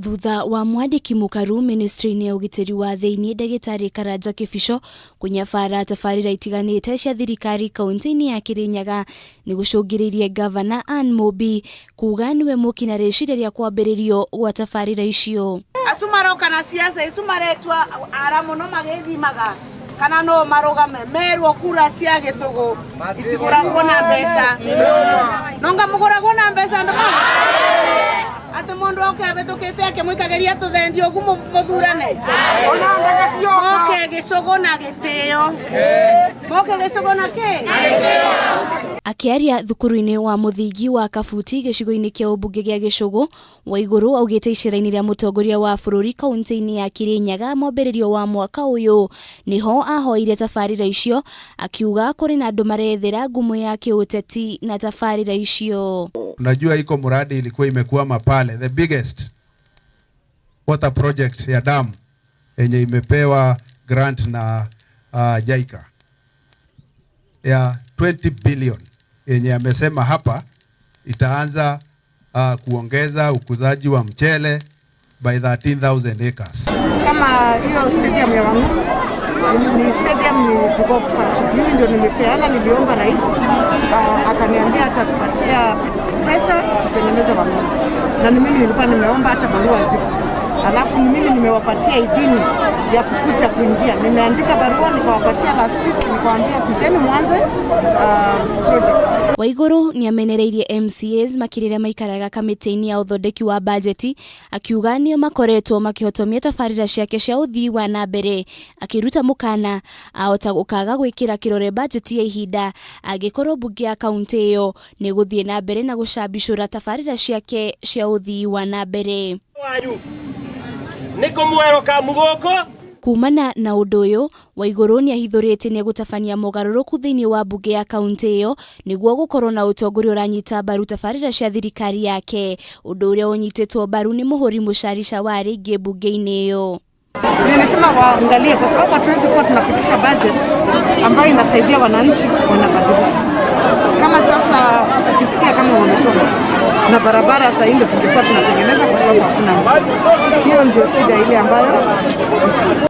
Thutha wa mwandiki mukaru ministry-ini ya UTETI wa thiini Ndagitari Karanja Kibicho kunyabara tabarira itiganite cia thirikari kaunti-ini ya Kirinyaga ni gucungiririe Ngavana Mobi kuga niwe mukina riciria kwambiririo gwa tabarira icio. Asumaroka na siasa isumaretwa aramuno magithimaga kana no marugame merwo kura cia gicugu itiguragwo na mbeca nonga muguragwo na mbeca ndo ate mundu oke abetukite ake mwikageria tuthendio gumu muthurane oke gicugu na gitio oke gicugu na ki akiaria thukuru-ini wa muthingi wa Kabuti gicigo-ini kia ubunge gia Gicugu Waiguru augite icera-ini ria mutongoria wa bururi kaunti-ini ya Kirinyaga mwambiririo wa mwaka uyu niho ahoire tabarira icio akiuga kuri na andu marethera ngumo ya kiuteti na tabarira icio. Unajua iko muradi ilikuwa imekwama pale, the biggest water project ya dam yenye imepewa grant na JICA ya 20 billion yenye amesema hapa itaanza kuongeza ukuzaji wa mchele by 13,000 acres. Kama hiyo stadium ya wangu ni stadium ni golf function. Mimi ndio nimepeana, niliomba rais akaniambia atatupatia pesa kutengeneza wangu. Na mimi nilikuwa nimeomba hata barua zipo. Alafu mimi nimewapatia idhini ya kukuja kuingia. Nimeandika barua nikawapatia last week, nikawaambia kujeni mwanze project. Waiguru ni amenereirie MCAs makirira maikaraga kamiti-ini ya uthondeki wa bajeti akiuga nio makoretwo makihotomia tabarira ciake cia uthii wa na mbere akiruta mukana ahota gukaga gwikira kirore bajeti ya ihinda angikorwo bunge ya kaunti iyo ni guthie na mbere na gucambicura tabarira ciake cia uthii wa na mbere. Niko mwero ka mugoko kumana na undu uyu Waiguru ni ahithurite ni gutabania mugaruruku thiini wa bunge ya kaunti iyo niguo gukorwo na utongoria uranyita mbaru tabarira cia thirikari yake undu uria unyititwo mbaru ni muhuri mucarisha wa ringi bunge-ini iyo. Nimesema waangalie kwa sababu hatuwezi kuwa tunapitisha budget ambayo inasaidia wananchi wanabadilisha. Kama sasa ukisikia kama wametoa na barabara sasa ndio tungekuwa tunatengeneza kwa sababu hakuna. Hiyo ndio shida ile ambayo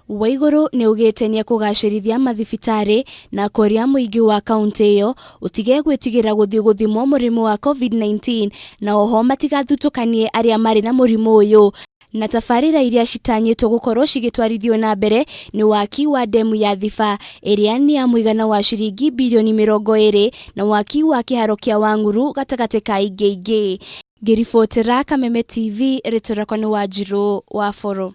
Waiguru ni ugite ni kugacirithia mathibitari na koria muingi wa kaunti iyo utige gwitigira guthimwo murimu wa COVID-19 na oho matigathutukanie aria mari na murimu uyu. Na tabarira iria citanyitwo gukorwo cigitwarithio na mbere ni waki wa demu ya Thiba iria ni ya muigana wa ciringi bilioni 20 na waki wa kiharo kia Wanguru gatagati ka ingi. Ngiribotera Kameme TV ritora kwa ni Wanjiru wa Foro.